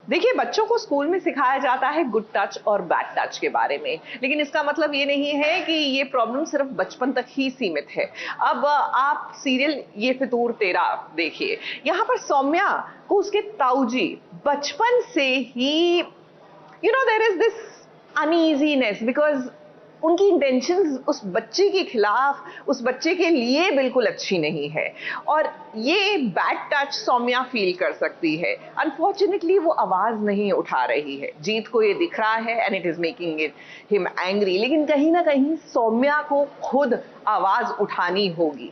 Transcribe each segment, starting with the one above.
देखिए, बच्चों को स्कूल में सिखाया जाता है गुड टच और बैड टच के बारे में, लेकिन इसका मतलब ये नहीं है कि ये प्रॉब्लम सिर्फ बचपन तक ही सीमित है। अब आप सीरियल ये फितूर तेरा देखिए, यहाँ पर सौम्या को उसके ताऊजी बचपन से ही there is this uneasiness, because उनकी इंटेंशंस उस बच्चे के खिलाफ, उस बच्चे के लिए बिल्कुल अच्छी नहीं है, और ये बैड टच सौम्या फील कर सकती है। अनफॉर्चुनेटली वो आवाज नहीं उठा रही है। जीत को ये दिख रहा है and it is making him angry, लेकिन कहीं ना कहीं सौम्या को खुद आवाज उठानी होगी।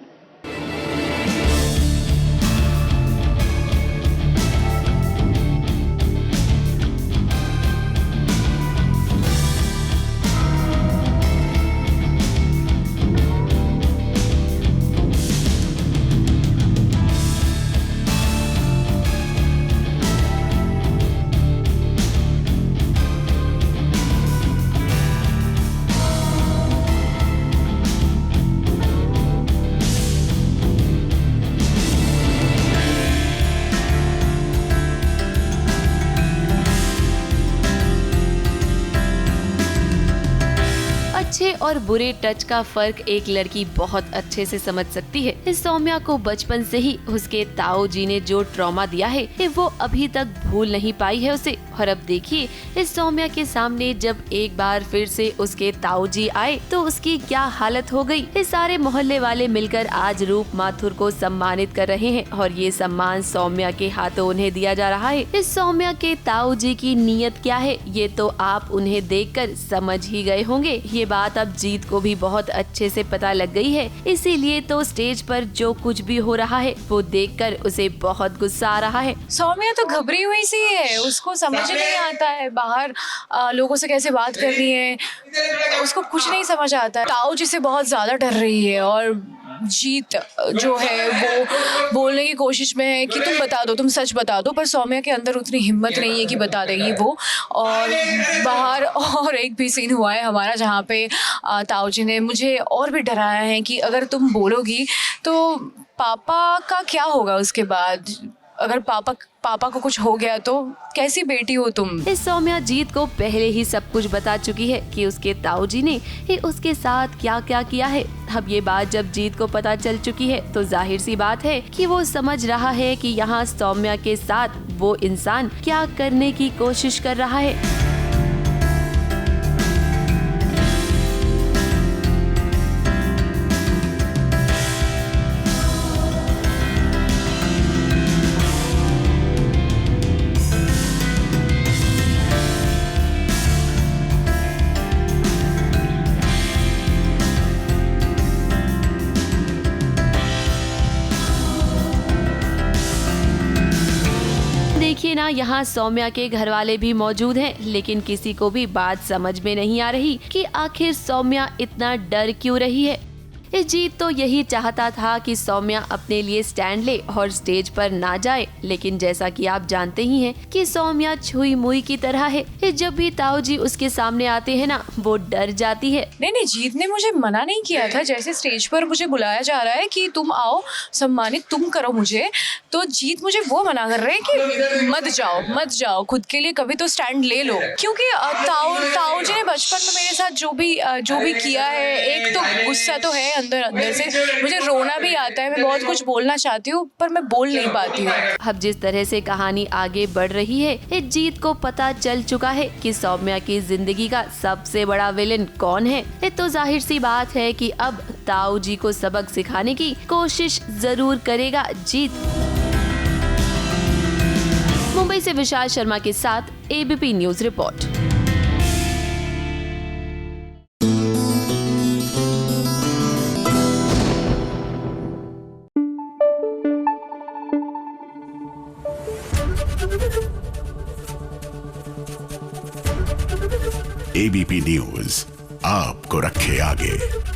अच्छे और बुरे टच का फर्क एक लड़की बहुत अच्छे से समझ सकती है। इस सौम्या को बचपन से ही उसके ताऊ जी ने जो ट्रॉमा दिया है वो अभी तक भूल नहीं पाई है उसे। और अब देखिए, इस सौम्या के सामने जब एक बार फिर से उसके ताऊ जी आए तो उसकी क्या हालत हो गई। इस सारे मोहल्ले वाले मिलकर आज रूप माथुर को सम्मानित कर रहे हैं और ये सम्मान सौम्या के हाथों उन्हें दिया जा रहा है। इस सौम्या के ताऊ जी की नीयत क्या है ये तो आप उन्हें देखकर समझ ही गए होंगे। ये बात अब जीत को भी बहुत अच्छे से पता लग गई है, इसीलिए तो स्टेज पर जो कुछ भी हो रहा है वो देखकर उसे बहुत गुस्सा आ रहा है। सौम्या तो घबरी हुई सी है, उसको समझ नहीं आता है बाहर लोगों से कैसे बात करनी है, उसको कुछ नहीं समझ आता है। ताऊ जी से बहुत ज्यादा डर रही है और जीत जो है वो बोलने की कोशिश में है कि तुम बता दो, तुम सच बता दो, पर सौम्या के अंदर उतनी हिम्मत नहीं है कि बता देगी वो। और बाहर और एक भी सीन हुआ है हमारा जहाँ पे ताऊ जी ने मुझे और भी डराया है कि अगर तुम बोलोगी तो पापा का क्या होगा उसके बाद, अगर पापा को कुछ हो गया तो कैसी बेटी हो तुम। इस सौम्या जीत को पहले ही सब कुछ बता चुकी है कि उसके ताऊ जी ने उसके साथ क्या क्या किया है। अब ये बात जब जीत को पता चल चुकी है तो जाहिर सी बात है कि वो समझ रहा है कि यहाँ सौम्या के साथ वो इंसान क्या करने की कोशिश कर रहा है। देखिए ना, यहाँ सौम्या के घर वाले भी मौजूद हैं, लेकिन किसी को भी बात समझ में नहीं आ रही कि आखिर सौम्या इतना डर क्यों रही है। इस जीत तो यही चाहता था कि सौम्या अपने लिए स्टैंड ले और स्टेज पर ना जाए, लेकिन जैसा कि आप जानते ही हैं कि सौम्या छुई मुई की तरह है। जब भी ताऊ जी उसके सामने आते हैं ना वो डर जाती है। नहीं, जीत ने मुझे मना नहीं किया था। जैसे स्टेज पर मुझे बुलाया जा रहा है कि तुम आओ, सम्मानित तुम करो मुझे, तो जीत मुझे वो मना कर रहे हैं कि मत जाओ, खुद के लिए कभी तो स्टैंड ले लो। क्योंकि ताऊ जी ने बचपन में मेरे साथ जो भी किया है, एक तो गुस्सा तो है अंदर से, मुझे रोना भी आता है, मैं बहुत कुछ बोलना चाहती हूँ पर मैं बोल नहीं पाती हूँ। अब जिस तरह से कहानी आगे बढ़ रही है, इस जीत को पता चल चुका है कि सौम्या की जिंदगी का सबसे बड़ा विलेन कौन है। तो जाहिर सी बात है कि अब ताऊ जी को सबक सिखाने की कोशिश जरूर करेगा जीत। मुंबई से विशाल शर्मा के साथ ABP news report. ABP news आपको रखे आगे।